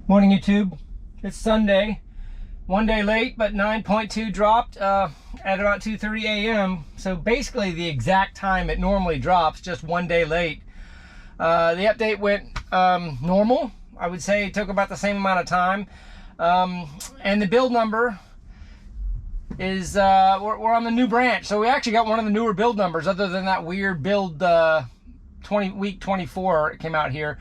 Morning YouTube. It's Sunday. One day late, but 9.2 dropped at about 2:30 a.m. So basically the exact time it normally drops, just one day late. The update went normal. I would say it took about the same amount of time. And the build number is, we're on the new branch. So we actually got one of the newer build numbers other than that weird build week 24 it came out here.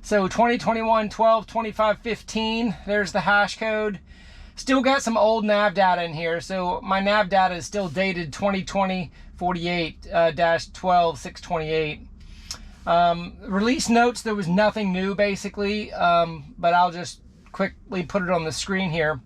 So 2021 12 25 15, there's the hash code. Still got some old nav data in here, so my nav data is still dated 2020 48-12 628. Release notes, there was nothing new basically, but I'll just quickly put it on the screen here.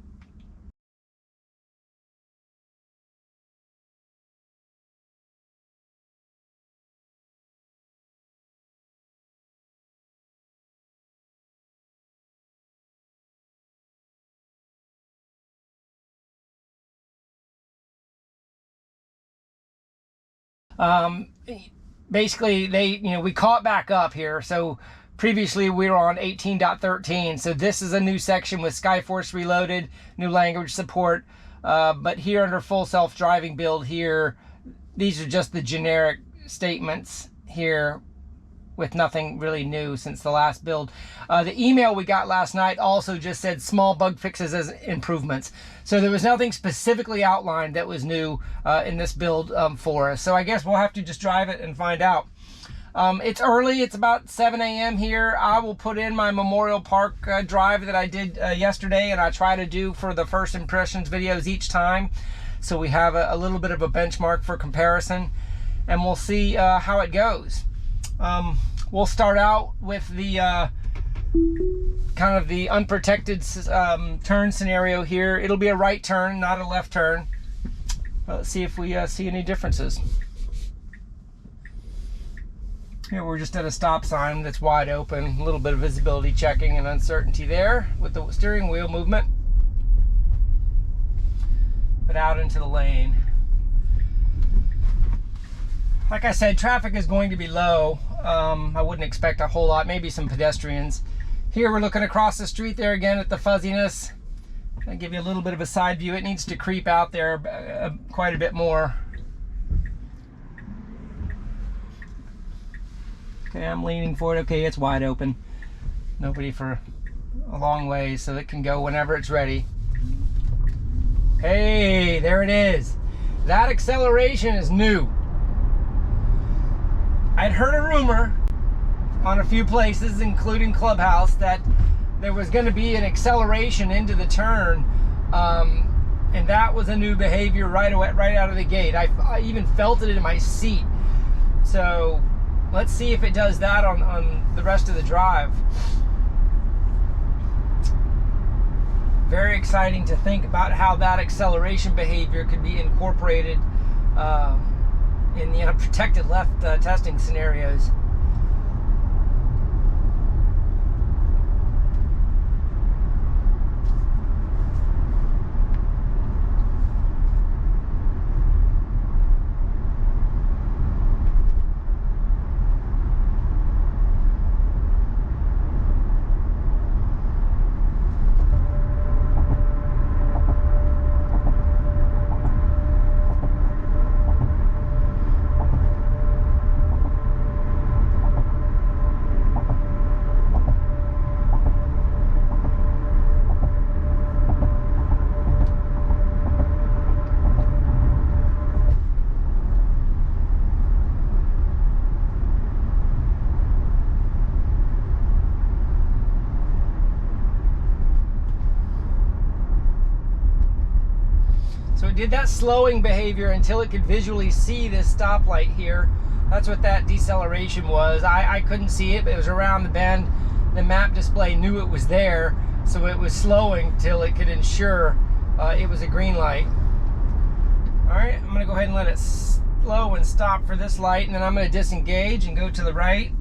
Basically we caught back up here. So previously we were on 18.13, so this is a new section with Skyforce Reloaded, new language support, but here under full self-driving build here, these are just the generic statements here with nothing really new since the last build. The email we got last night also just said small bug fixes as improvements. So there was nothing specifically outlined that was new in this build for us. So I guess we'll have to just drive it and find out. It's early, it's about 7 a.m. here. I will put in my Memorial Park drive that I did yesterday, and I try to do for the first impressions videos each time. So we have a little bit of a benchmark for comparison, and we'll see how it goes. We'll start out with the kind of the unprotected turn scenario here. It'll be a right turn, not a left turn. Let's see if we see any differences. Here we're just at a stop sign that's wide open. A little bit of visibility checking and uncertainty there with the steering wheel movement. But out into the lane. Like I said, traffic is going to be low. I wouldn't expect a whole lot, maybe some pedestrians. Here we're looking across the street there again at the fuzziness. I'll give you a little bit of a side view. It needs to creep out there quite a bit more. Okay, I'm leaning forward. Okay, it's wide open. Nobody for a long way, so it can go whenever it's ready. Hey, there it is. That acceleration is new. I'd heard a rumor on a few places, including Clubhouse, that there was going to be an acceleration into the turn, and that was a new behavior right out of the gate. I even felt it in my seat. So let's see if it does that on the rest of the drive. Very exciting to think about how that acceleration behavior could be incorporated in the unprotected left testing scenarios. So it did that slowing behavior until it could visually see this stoplight here. That's what that deceleration was. I couldn't see it, but it was around the bend. The map display knew it was there, so it was slowing till it could ensure it was a green light. All right, I'm gonna go ahead and let it slow and stop for this light, and then I'm gonna disengage and go to the right.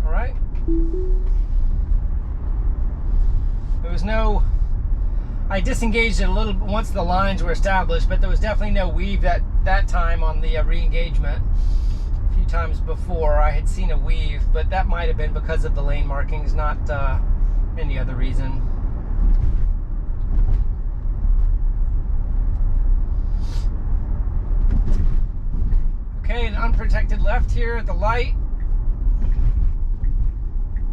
All right. I disengaged it a little once the lines were established, but there was definitely no weave that time on the re-engagement. A few times before I had seen a weave, but that might have been because of the lane markings, not any other reason. Okay, an unprotected left here at the light.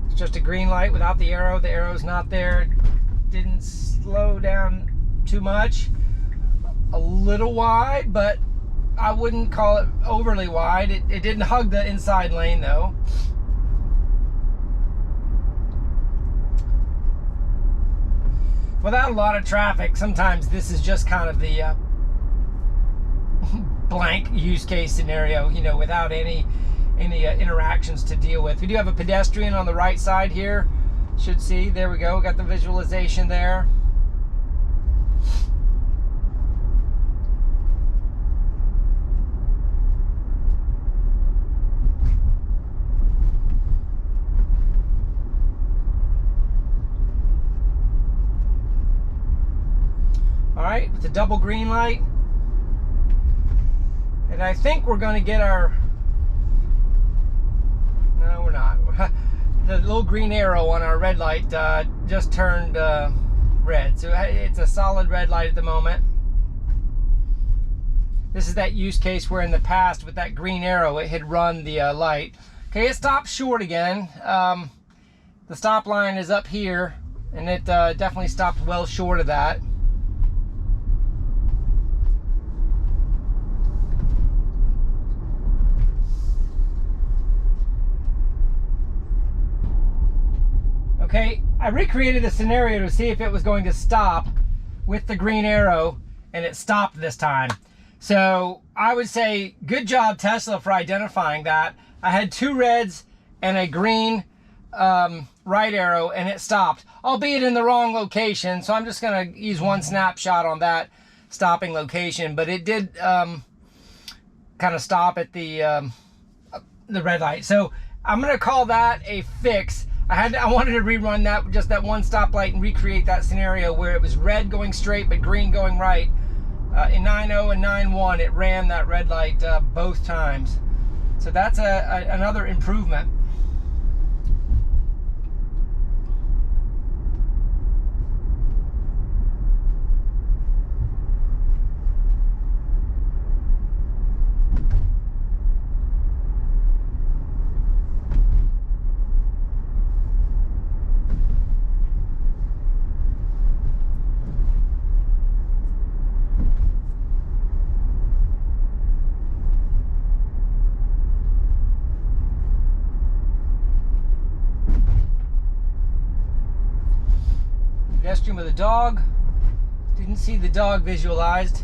It's just a green light without the arrow. The arrow's not there. Didn't slow down too much. A little wide, but I wouldn't call it overly wide. It didn't hug the inside lane though. Without a lot of traffic, sometimes this is just kind of the blank use case scenario, you know, without any interactions to deal with. We do have a pedestrian on the right side here. Should see, there we go, got the visualization there. All right, with the double green light. And I think we're going to get our... No, we're not. The little green arrow on our red light just turned red. So it's a solid red light at the moment. This is that use case where in the past with that green arrow it had run the light. Okay, it stopped short again. The stop line is up here, and it definitely stopped well short of that. Okay, I recreated a scenario to see if it was going to stop with the green arrow, and it stopped this time. So I would say good job Tesla for identifying that. I had two reds and a green right arrow, and it stopped, albeit in the wrong location. So I'm just going to use one snapshot on that stopping location, but it did kind of stop at the red light. So I'm going to call that a fix. I wanted to rerun that, just that one stoplight, and recreate that scenario where it was red going straight but green going right. In 9.0 and 9.1 it ran that red light both times. So that's another improvement. Pedestrian with a dog. Didn't see the dog visualized.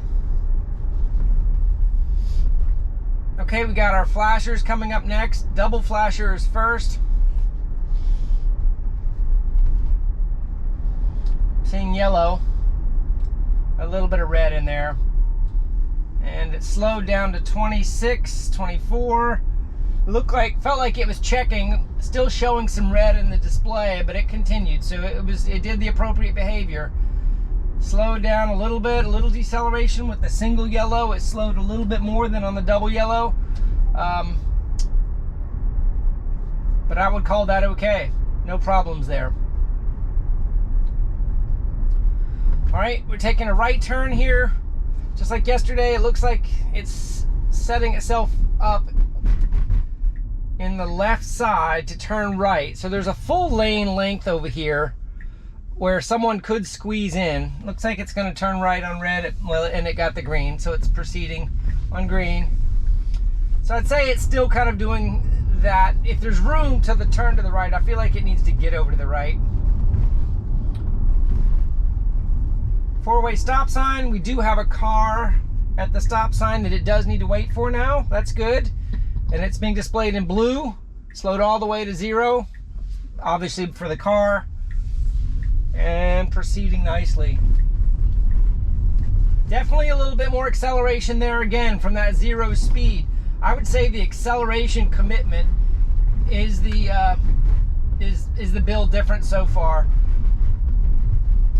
Okay, we got our flashers coming up next. Double flashers first. Seeing yellow. A little bit of red in there. And it slowed down to 26, 24. Felt like it was checking, still showing some red in the display, but it continued. So it did the appropriate behavior. Slowed down a little bit, a little deceleration with the single yellow. It slowed a little bit more than on the double yellow. But I would call that okay. No problems there. All right, we're taking a right turn here. Just like yesterday, it looks like it's setting itself up in the left side to turn right. So there's a full lane length over here where someone could squeeze in. Looks like it's going to turn right on red, and it got the green, so it's proceeding on green. So I'd say it's still kind of doing that. If there's room to the turn to the right, I feel like it needs to get over to the right. Four-way stop sign. We do have a car at the stop sign that it does need to wait for now. That's good. And it's being displayed in blue, slowed all the way to 0, obviously for the car, and proceeding nicely. Definitely a little bit more acceleration there again from that 0 speed. I would say the acceleration commitment is the build difference so far.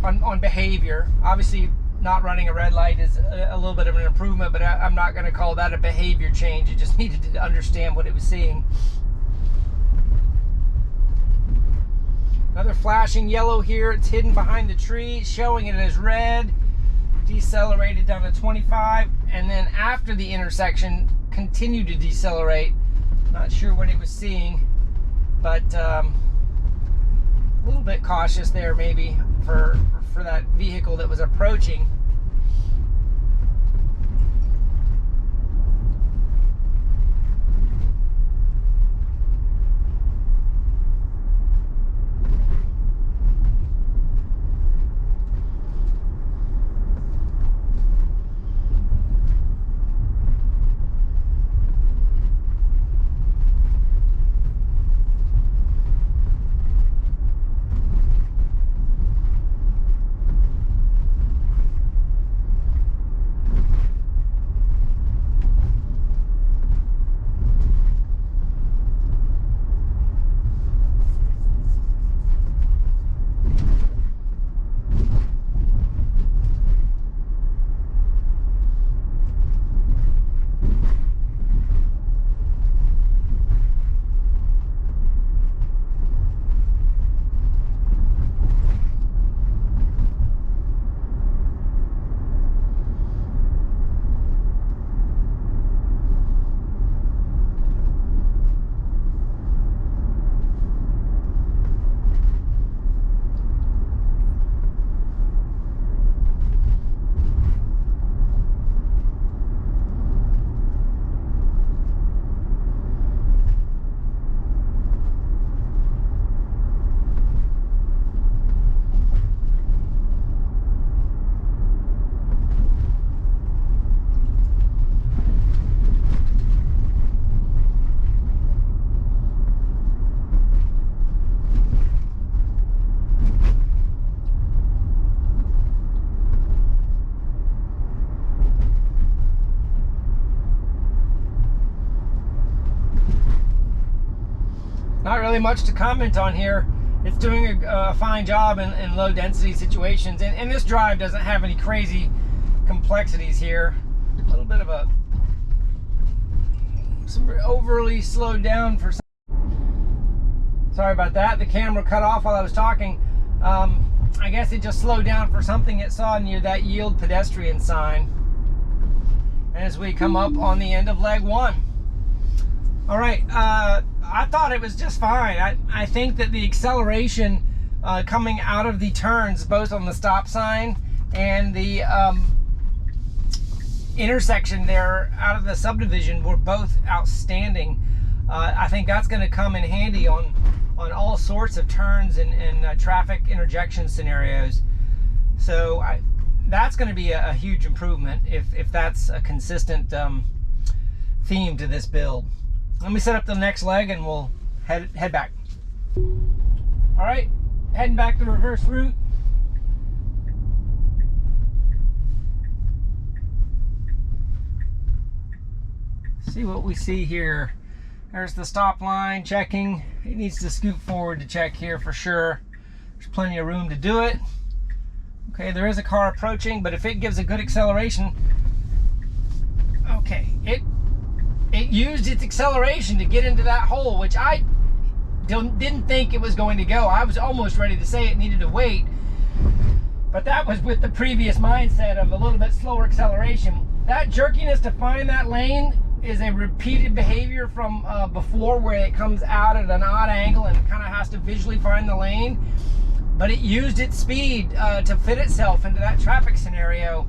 on behavior. Obviously, not running a red light is a little bit of an improvement, but I'm not going to call that a behavior change. It just needed to understand what it was seeing. Another flashing yellow here. It's hidden behind the tree, showing it as red. Decelerated down to 25, and then after the intersection, continued to decelerate. Not sure what it was seeing, but a little bit cautious there maybe for that vehicle that was approaching. Not really much to comment on here. It's doing a fine job in low density situations, and this drive doesn't have any crazy complexities here. A little bit of overly slowed down for some. Sorry about that. The camera cut off while I was talking. I guess it just slowed down for something it saw near that yield pedestrian sign as we come up on the end of leg 1. All right, I thought it was just fine. I think that the acceleration coming out of the turns, both on the stop sign and the intersection there out of the subdivision, were both outstanding. I think that's going to come in handy on all sorts of turns and traffic interjection scenarios. So that's going to be a huge improvement if that's a consistent theme to this build. Let me set up the next leg and we'll head back. All right, heading back the reverse route. See what we see here. There's the stop line checking. It needs to scoot forward to check here for sure. There's plenty of room to do it. Okay, there is a car approaching, but if it gives a good acceleration, okay, it used its acceleration to get into that hole, which I didn't think it was going to go. I was almost ready to say it needed to wait, but that was with the previous mindset of a little bit slower acceleration. That jerkiness to find that lane is a repeated behavior from before, where it comes out at an odd angle and kind of has to visually find the lane, but it used its speed to fit itself into that traffic scenario.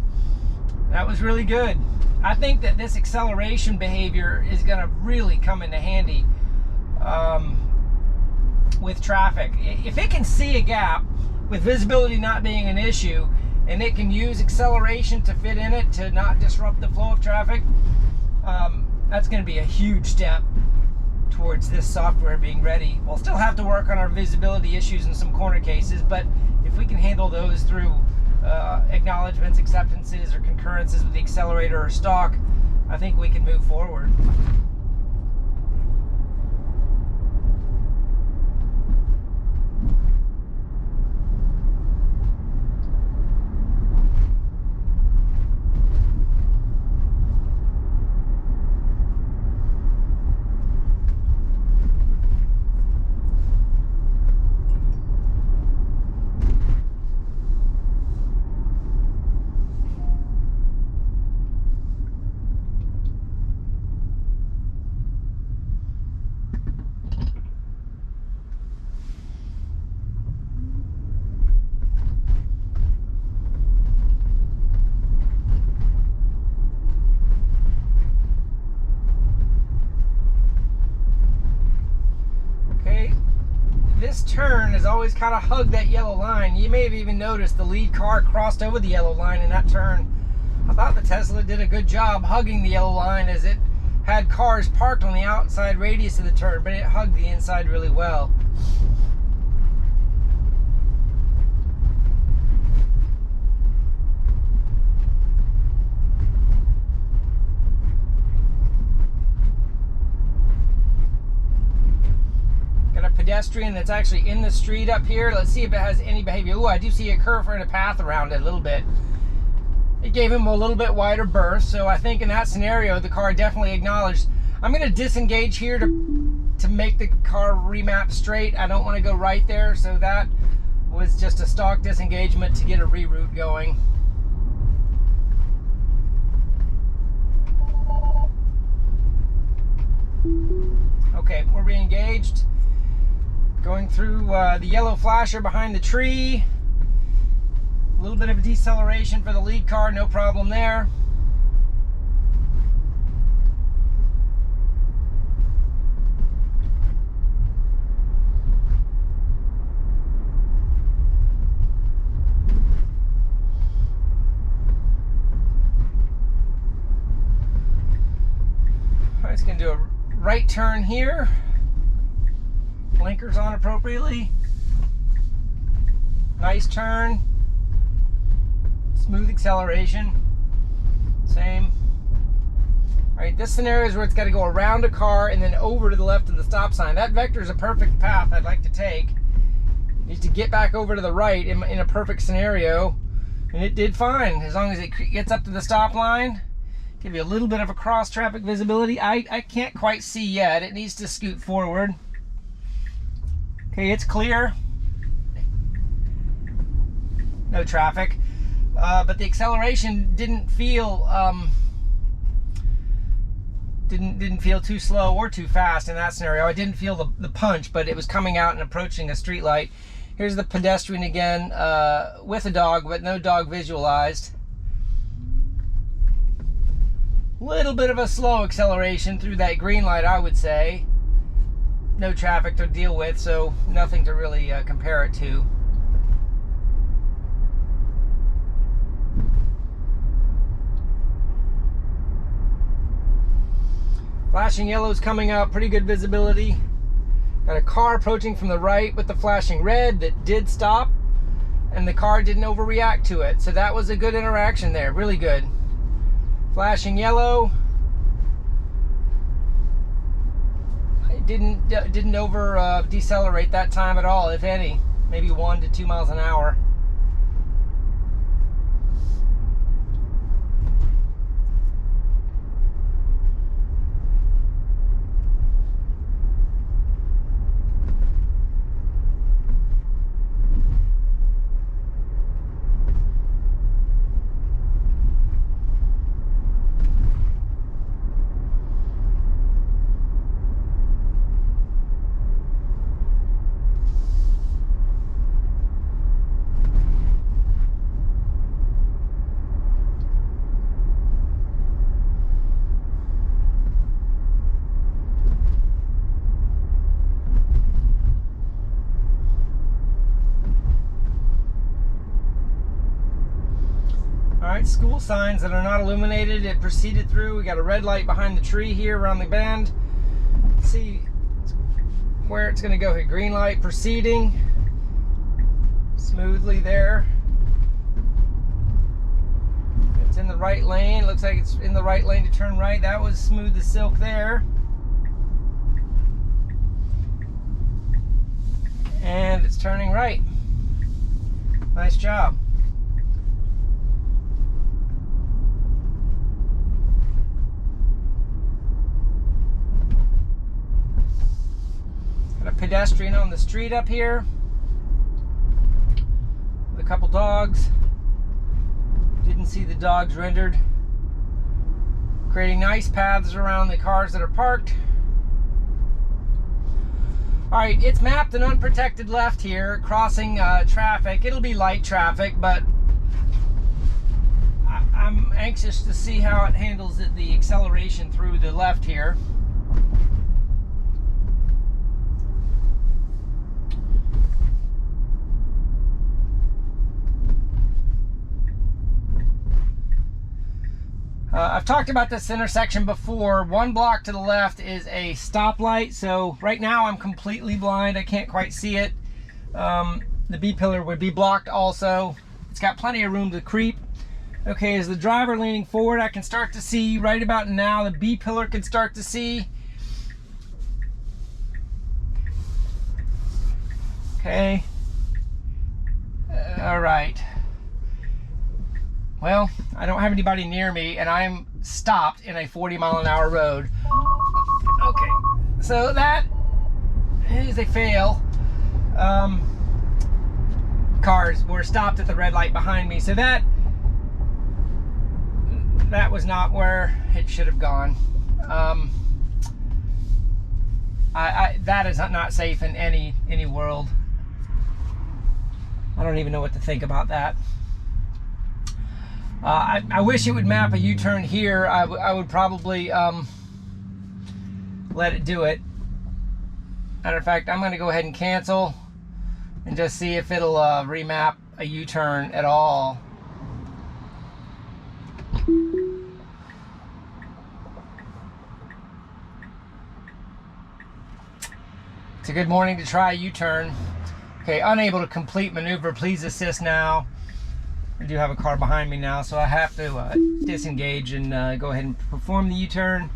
That was really good. I think that this acceleration behavior is going to really come into handy with traffic. If it can see a gap with visibility not being an issue, and it can use acceleration to fit in it to not disrupt the flow of traffic, that's going to be a huge step towards this software being ready. We'll still have to work on our visibility issues in some corner cases, but if we can handle those through acknowledgements, acceptances, or concurrences with the accelerator or stalk, I think we can move forward. this turn has always kind of hugged that yellow line. You may have even noticed the lead car crossed over the yellow line in that turn. I thought the Tesla did a good job hugging the yellow line, as it had cars parked on the outside radius of the turn, but it hugged the inside really well. Pedestrian that's actually in the street up here. Let's see if it has any behavior. Oh, I do see a curve and a path around it a little bit. It gave him a little bit wider berth, so I think in that scenario the car definitely acknowledged. I'm going to disengage here to make the car remap straight. I don't want to go right there, so that was just a stock disengagement to get a reroute going. Okay, we're re-engaged. Going through the yellow flasher behind the tree. A little bit of a deceleration for the lead car, no problem there. All right, it's going to do a right turn here. Blinkers on appropriately. Nice turn. Smooth acceleration. Same. Alright, this scenario is where it's got to go around a car and then over to the left of the stop sign. That vector is a perfect path I'd like to take. It needs to get back over to the right in a perfect scenario. And it did fine, as long as it gets up to the stop line. Give you a little bit of a cross traffic visibility. I can't quite see yet. It needs to scoot forward. Okay, it's clear. No traffic. But the acceleration didn't feel didn't feel too slow or too fast in that scenario. I didn't feel the punch, but it was coming out and approaching a street light. Here's the pedestrian again, with a dog, but no dog visualized. Little bit of a slow acceleration through that green light, I would say. No traffic to deal with, so nothing to really compare it to. Flashing yellow's coming up, pretty good visibility. Got a car approaching from the right with the flashing red that did stop, and the car didn't overreact to it. So that was a good interaction there, really good. Flashing yellow. It didn't over decelerate that time at all, if any. Maybe 1 to 2 miles an hour. Alright, school signs that are not illuminated, it proceeded through. We got a red light behind the tree here around the bend. Let's see where it's going to go here. Green light proceeding smoothly there. It's in the right lane. Looks like it's in the right lane to turn right. That was smooth as silk there. And it's turning right. Nice job. Got a pedestrian on the street up here with a couple dogs. Didn't see the dogs rendered. Creating nice paths around the cars that are parked. Alright, it's mapped an unprotected left here, crossing traffic. It'll be light traffic, but I'm anxious to see how it handles the acceleration through the left here. I've talked about this intersection before. One block to the left is a stoplight, so right now I'm completely blind. I can't quite see it. The B pillar would be blocked also. It's got plenty of room to creep. Okay, as the driver leaning forward, I can start to see right about now. The B pillar can start to see. Okay. All right. Well, I don't have anybody near me, and I'm stopped in a 40-mile-an-hour road. Okay, so that is a fail. Cars were stopped at the red light behind me, so that was not where it should have gone. That is not safe in any world. I don't even know what to think about that. I wish it would map a U-turn here. I would probably let it do it. Matter of fact, I'm going to go ahead and cancel and just see if it'll remap a U-turn at all. It's a good morning to try a U-turn. Okay, unable to complete maneuver. Please assist now. I do have a car behind me now, so I have to disengage and go ahead and perform the U-turn.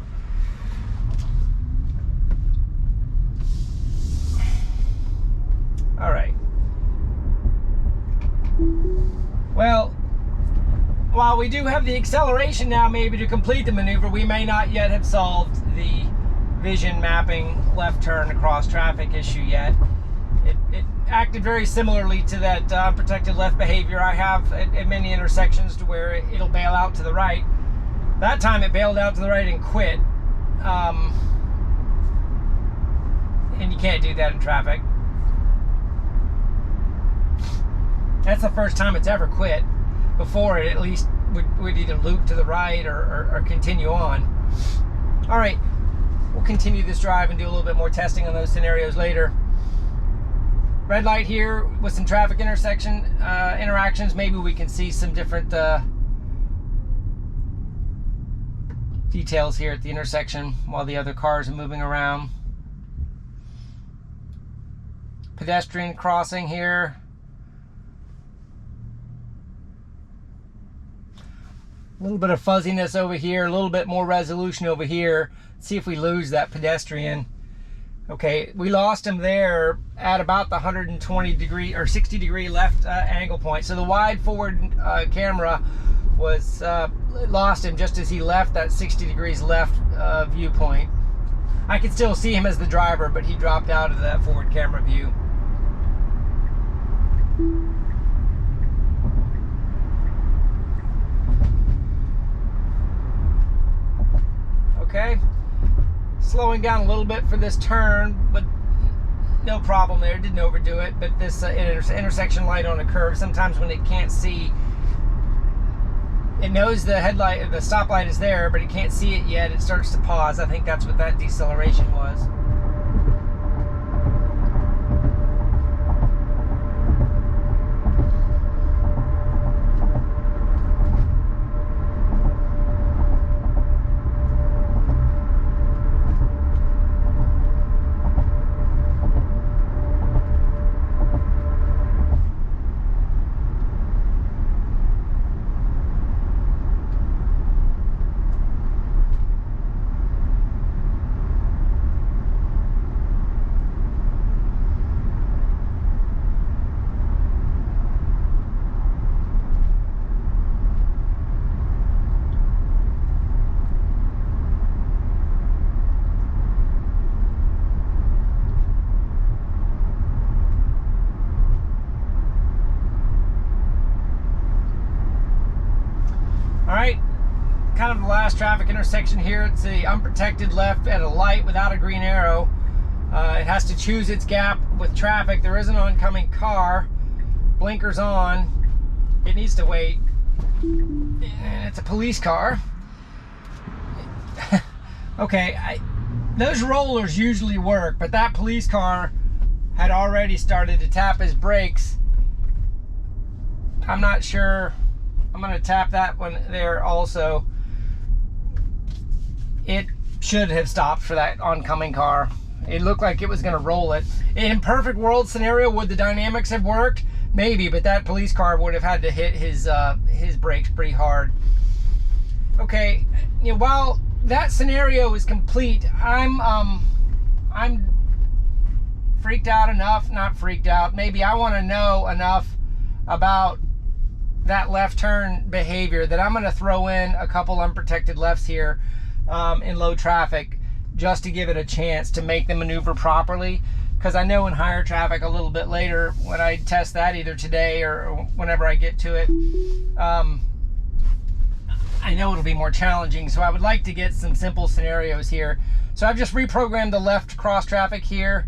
All right. Well, while we do have the acceleration now maybe to complete the maneuver, we may not yet have solved the vision mapping left turn across traffic issue yet. It acted very similarly to that unprotected left behavior I have at many intersections, to where it'll bail out to the right. That time it bailed out to the right and quit. And you can't do that in traffic. That's the first time it's ever quit. Before, it at least would either loop to the right or continue on. All right, we'll continue this drive and do a little bit more testing on those scenarios later. Red light here with some traffic interactions. Maybe we can see some different details here at the intersection while the other cars are moving around. Pedestrian crossing here. A little bit of fuzziness over here, a little bit more resolution over here. Let's see if we lose that pedestrian. Okay, we lost him there at about the 120 degree or 60 degree left angle point. So the wide forward camera was lost him just as he left that 60 degrees left viewpoint. I could still see him as the driver, but he dropped out of that forward camera view. Okay, slowing down a little bit for this turn, but no problem there, didn't overdo it. But this intersection light on a curve, sometimes when it can't see, it knows the headlight, the stoplight is there, but it can't see it yet, it starts to pause. I think that's what that deceleration was. Kind of the last traffic intersection here. It's the unprotected left at a light without a green arrow. It has to choose its gap with traffic. There is an oncoming car. Blinkers on. It needs to wait. And it's a police car. Okay, those rollers usually work, but that police car had already started to tap his brakes. I'm not sure. I'm going to tap that one there also. it should have stopped for that oncoming car. It looked like it was going to roll it. In perfect world scenario, would the dynamics have worked? Maybe, but that police car would have had to hit his brakes pretty hard. Okay, you know, while that scenario is complete, I'm freaked out enough, not freaked out, maybe I want to know enough about that left turn behavior that I'm going to throw in a couple unprotected lefts here in low traffic just to give it a chance to make the maneuver properly, because I know in higher traffic a little bit later when I test that, either today or whenever I get to it, I know it'll be more challenging. So I would like to get some simple scenarios here. So I've just reprogrammed the left cross traffic here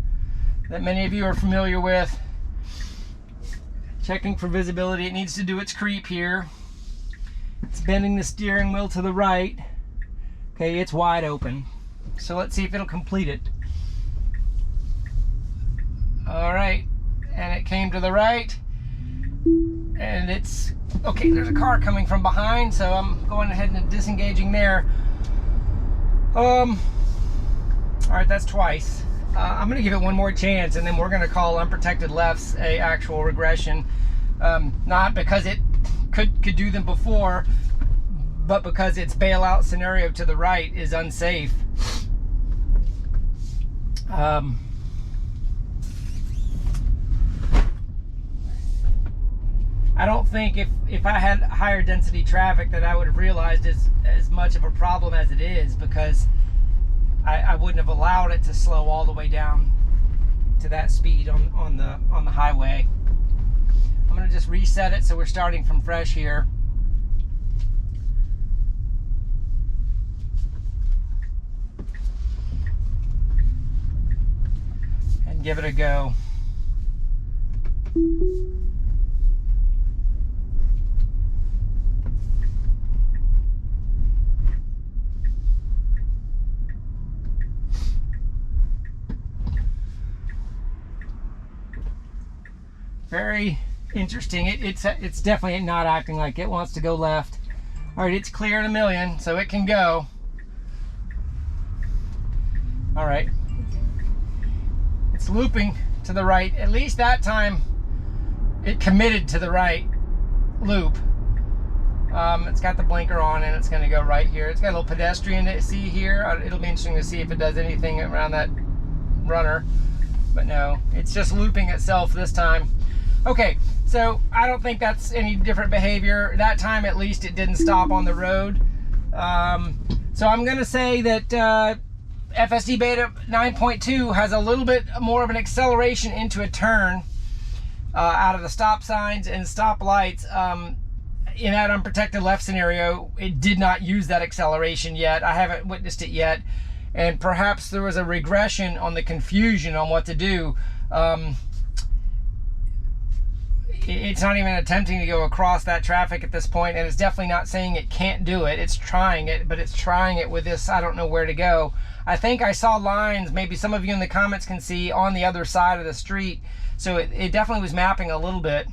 that many of you are familiar with. Checking for visibility. It needs to do its creep here. It's bending the steering wheel to the right. Okay, it's wide open. So let's see if it'll complete it. All right, and it came to the right. And it's, okay, there's a car coming from behind, so I'm going ahead and disengaging there. All right, that's twice. I'm gonna give it one more chance, and then we're gonna call unprotected lefts a actual regression. Not because it could do them before, but because its bailout scenario to the right is unsafe. I don't think if I had higher density traffic that I would have realized as much of a problem as it is, because I wouldn't have allowed it to slow all the way down to that speed on the highway. I'm going to just reset it so we're starting from fresh here. And give it a go. Very interesting. It's definitely not acting like it wants to go left. All right, it's clear in a million, so it can go. All right, it's looping to the right. At least that time it committed to the right loop. It's got the blinker on and it's going to go right here. It's got a little pedestrian to see here. It'll be interesting to see if it does anything around that runner, but no, it's just looping itself this time. Okay, so I don't think that's any different behavior. That time, at least, it didn't stop on the road. So I'm going to say that FSDBeta 9.2 has a little bit more of an acceleration into a turn out of the stop signs and stop lights. In that unprotected left scenario, it did not use that acceleration yet. I haven't witnessed it yet. And perhaps there was a regression on the confusion on what to do. It's not even attempting to go across that traffic at this point, and it's definitely not saying it can't do it. It's trying it, but it's trying it with this, I don't know where to go. I think I saw lines, maybe some of you in the comments can see, on the other side of the street. So it definitely was mapping a little bit.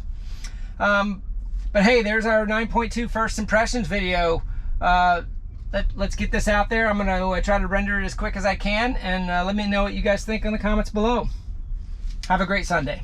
But hey, there's our 9.2 first impressions video. Let's get this out there. I'm going to try to render it as quick as I can, and let me know what you guys think in the comments below. Have a great Sunday.